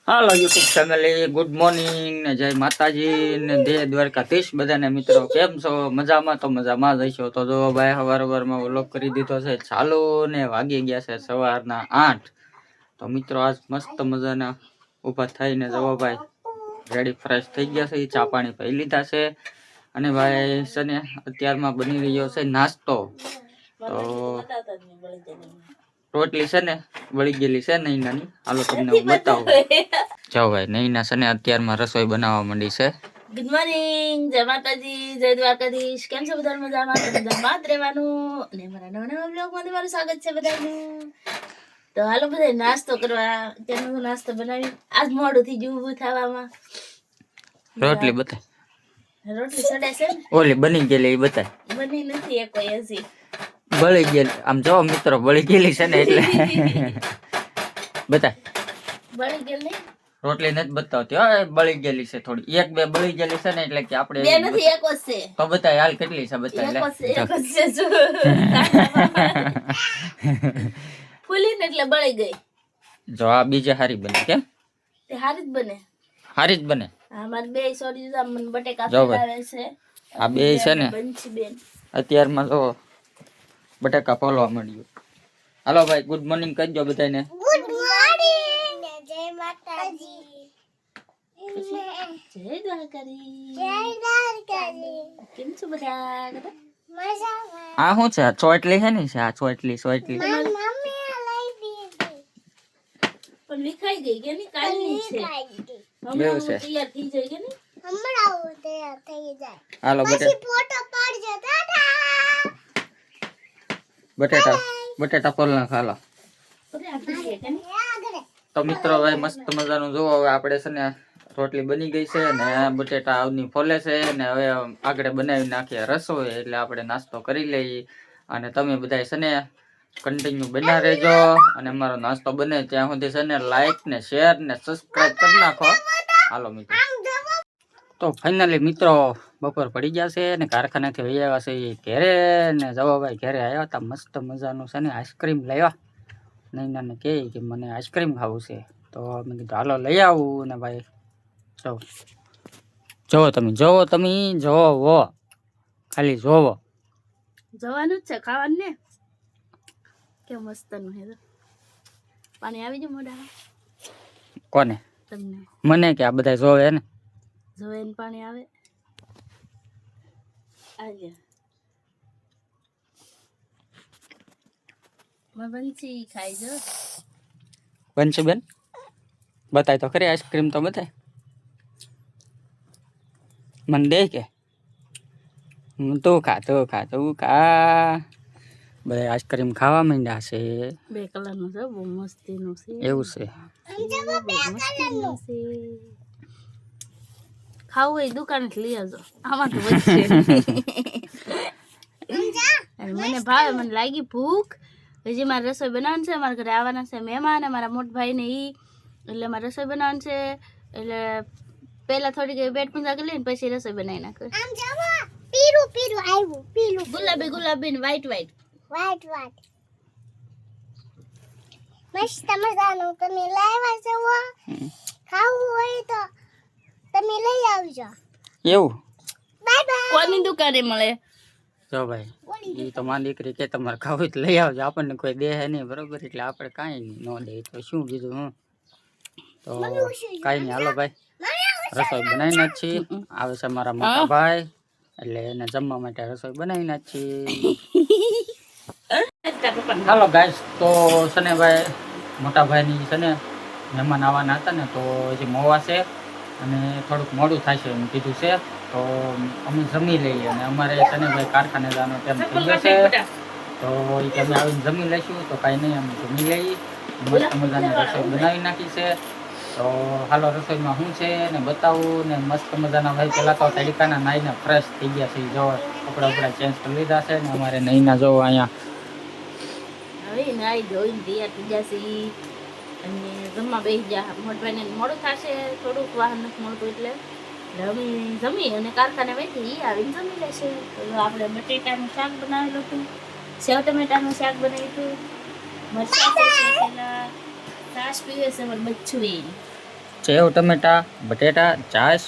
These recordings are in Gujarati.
હાલો યુટ્યુબ ફેમિલી, ગુડ મોર્નિંગ ને જય માતાજી ને જય દ્વારકાધીશ બધાને મિત્રો. કેમ છો? મજામાં? તો મજામાં જ હશો. તો જો ભાઈ સવારમાં વ્લોગ કરી દીધો છે ચાલુ ને વાગી ગયા છે સવારના 8. તો મિત્રો આજ મસ્ત મજાના ઊભા થઈને જવો ભાઈ રેડી ફ્રેશ થઈ ગયા છે, ચા પાણી પી લીધા છે અને ભાઈ છે ને અત્યારમાં બની રહ્યો છે નાસ્તો. તો રોટલી છે ને વળી ગયેલી છે નૈનાની, હાલો તમને હું બતાવું. જાઓ ભાઈ, નૈના છે ને અત્યારમાં રસોઈ બનાવવા માંડી છે. ગુડ મોર્નિંગ, જય માતાજી, જય દ્વારકાધીશ. કેમ છો બધા? મજામાં? મજામાં જ રહેવાનું અને મારા નવા નવા બ્લોગમાં તમારું સ્વાગત છે બધાનું. તો હાલો બધા નાસ્તો કરવા. અત્યારનો નાસ્તો બનાવી. આજ મોડું થઈ ગયું ઊભું થવામાં. રોટલી બતાય. રોટલી સડે છે ને ઓલી બની ગયેલી એ બતાય. બની નથી એ કોઈ હજી. બળી ગયેલી આમ જો મિત્રો, બળી ગયેલી છે ને એટલે બતાય. બળી ગયેલ નહીં, રોટલી નથી બતાવતી. હા બળી ગયેલી છે થોડી, એક બે બળી ગયેલી છે ને એટલે કે આપણે બે નથી એક જ છે. તો બતાય હાલ કેટલી છે બતાય. એક જ છે જો. ફૂલી ને એટલે બળી ગઈ. જો આ બીજી હારી બને. કેમ? તે હારી જ બને. હારી જ બને. અમાર બે સોરી દીધા, મને બટેકા જો ફેલાવે છે. આ બે છે ને બંછી બેન અત્યારમાં તો બટાકા ફોલવા માંડ્યું. હાલો ભાઈ, ગુડ મોર્નિંગ કહેજો બધાને. ગુડ મોર્નિંગ, જય માતાજી, જય દ્વારકાધીશ, જય દ્વારકાધીશ. કેમ છો બધા? મજામાં. આ શું છે? આ ચોટલી છે ને? આ ચોટલી ચોટલી મમ્મી લઈ દીધી પણ વિખાઈ ગઈ કે ની? કાલની છે. બેવ છે. તૈયાર થઈ જાય કે ની? હમણાં તૈયાર થઈ જાય. હાલો પછી ફોટો પાડજો. દાદા બટેટા ફોલના ખાલો. તો મિત્રો ભાઈ મસ્ત મજાનું જોવો. હવે આપણે છે ને રોટલી બની ગઈ છે ને બટેટા આવની ફોલે છે ને હવે આગળ બનાવી નાખીએ રસોઈ, એટલે આપણે નાસ્તો કરી લઈએ. અને તમે બધા છે ને કન્ટિન્યુ બના રહેજો અને અમારો નાસ્તો બને ત્યાં સુધી છે ને લાઈક ને શેર ને સબસ્ક્રાઇબ કરી નાખો. હાલો મિત્રો, તો ફાઇનલી મિત્રો બપોર પડી ગયા છે ને કારખાનેથી વહી આવ્યા છે ઘેરે ને જવા ભાઈ ઘેરે આવ્યા હતા. મસ્ત મજાનું છે ને આઈસ્ક્રીમ લાવ્યા. નૈનાને કહે કે મને આઈસ્ક્રીમ ખાવું છે, તો મેં કીધું હાલો લઈ આવું. ને ભાઈ જોવો જોવો ખાલી જોવો. જવાનું જ છે, ખાવાનું ને. કે મસ્ત નું હે. પાણી આવી જાય મોઢામાં. કોને? તમને. મને કે આ બધા જોવે ને? જોવે ને પાણી આવે. આજે બંસી ખાઈ જો. બંસી બેન બતાય તો ખરી આઈસ્ક્રીમ તો બતાય. મને દે કે તું ખા. બધા આઈસ્ક્રીમ ખાવા માંડ્યા છે. બે કલર નું છે, બહુ મસ્તી નું છે. એવું છે? ખાવું હોય દુકાન લઈ આવજો. આમાં તો વધશે. મને ભાવે, મને લાગી ભૂખ. હજી મારે રસોઈ બનાવવાની છે. મારા ઘરે આવવાના છે મહેમાન, મારા મોટા ભાઈ ને ઈ, એટલે મારે રસોઈ બનાવવાની છે. એટલે પેલા થોડી પેટ પૂજા કરી લઈને પછી રસોઈ બનાવી નાખે. પીરું આવ્યું, પીરું ગુલાબી ને વ્હાઈટ મસ્ત મજાનું. તમે લાવ્યા છો, ખાવું હોય તો તમે લઈ આવજો. એવું? Bye bye. કોની દુકાને મળે? જો ભાઈ એ તો મારી દીકરી કે તમારે ખાવું તો લઈ આવજો. આપણને કોઈ દે નહીં બરોબર, એટલે આપણે કાંઈ ન દે તો શું કીધું. હું તો કાંઈ નહીં. હાલો ભાઈ રસોઈ બનાવી નાખી. આવે છે મારા મોટા ભાઈ, એટલે એને જમવા માટે રસોઈ બનાવી નાખી. હાલો ગાઈસ, તો છે ને ભાઈ મોટા ભાઈની છે ને મહેમાન આવવાના હતા ને, તો હજી મોવા છે અને થોડુંક મોડું થશે એમ કીધું છે. તો અમે જમી લઈએ અને અમારે છે ને ભાઈ કારખાને જવાનો ટાઈમ થઈ જશે. તો એ તમે આવીને જમી લઈશું. તો કાંઈ નહીં, અમે જમી લઈએ. મસ્ત મજાની રસોઈ બનાવી નાખી છે. તો હાલો રસોઈમાં શું છે ને બતાવું. ને મસ્ત મજાના ભાઈ પહેલાં તો તડકાના નાઈને ફ્રેશ થઈ ગયા છે. જો કપડા ચેન્જ કરી લીધા છે ને અમારે નહીંના જોવો અહીંયા હવે નાઈ ધોઈને તૈયાર થઈ જશે અને જમવા બેસી ગયા. મોટભાઈને મોડું થશે, થોડુંક વાહન નથી મળતું એટલે જમી અને કારખાને બેઠી આવીને જમી લેશે. તો આપણે બટેટાનું શાક બનાવેલું હતું, સેવ ટમેટાનું શાક બનાવ્યું હતું, મરચાં પેલા છાશ પીવે છે મારું બચ્ચું. સેવ ટમેટા બટેટા છાશ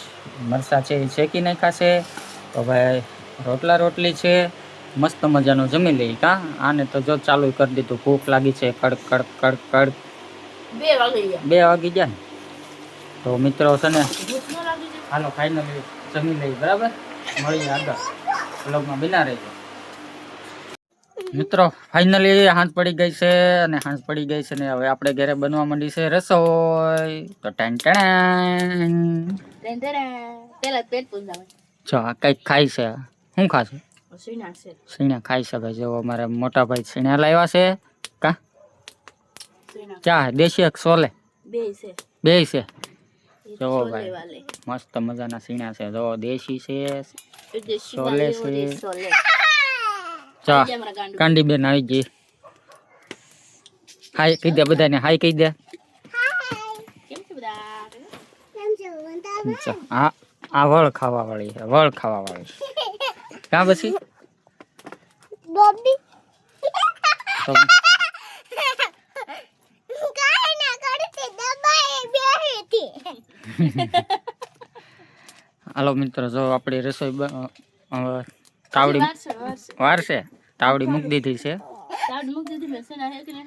મરચાં છે એ શેકી નાખ્યા છે. તો ભાઈ રોટલા રોટલી છે, મસ્ત મજાનું જમી લઈ કા. આને તો જો ચાલુ કરી દીધું, ભૂખ લાગી છે કડક કડક કડક કડક. 2 વાગી ગયા. 2 વાગી ગયા ને. તો મિત્રો છે ને ભૂખ ન લાગી છે? હાલો ફાઇનલી જમી લઈ, બરાબર. મળીએ આગળ બ્લોગમાં બિના રહેજો મિત્રો. ફાઇનલી સાંજ પડી ગઈ છે, અને સાંજ પડી ગઈ છે ને હવે આપણે ઘરે બનવા માંડી છે રસોઈ. તો ટેન પેલા પેટ પૂજાવે. જો આ કંઈક ખાય છે. શું ખાશે? સીણા છે. સીણા ખાઈ શકે. જો અમારા મોટા ભાઈ સીણા લાવ્યા છે કા. સીણા ક્યાં દેશી એક સોલે? 2 છે. 2 છે. એ જો છોલે ભાઈ વાલે. મસ્ત મજાના સીણા છે. જો દેશી છે, એ દેશી છોલે વાલે છે. ઓરે છોલે. ચા આજે અમારા ગાંડુ. કાંડી બેન આવી ગઈ. હાય કહી દે બધાને, હાય કહી દે. કેમ છે બધા? ચા, આ વળ ખાવા વાળી છે, વળ ખાવા વાળી. ક્યાં પછી બોબી તો કાઈ ના કરતી દબાઈ બેહીતી. હાલો મિત્રો, જો આપણી રસોઈ તાવડી વારસે. વાર છે. તાવડી મૂકી દીધી છે. તાડ મૂક દીધી મેં. સેના હે કે નહીં?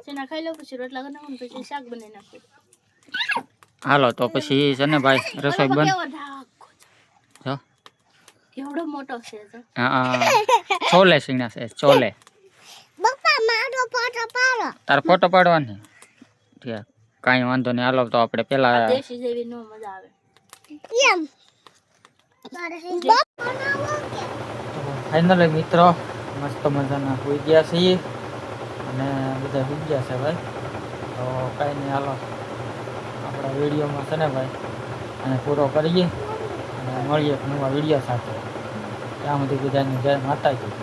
સેના ખાઈ લો, પછી રોટલા કરી નાખું, પછી શાક બનાવી નાખું. હાલો તો પછી છે ને ભાઈ રસોઈ અરે બંધ. કેવો ઢાકો છે. જો કેવડો મોટો છે તો. હા છોલે સીણા છે, છોલે. પપ્પા મારો ફોટો પાડો. તાર ફોટો પાડવાની? ઠીક, કાંઈ વાંધો નહીં. હાલો તો આપણે પેલા દેશી જેવી નો મજા આવે. કેમ ફાઇનલી મિત્રો મસ્ત મજાના હોઈ ગયા છીએ, અને બધા હોઈ ગયા છે ભાઈ. તો કાંઈ નહીં, હાલો આપણા વિડીયોમાં છે ને ભાઈ અને પૂરો કરીએ, અને મળીએ એક નવા વિડીયો સાથે. ત્યાં સુધી બધાની જય માતાજી.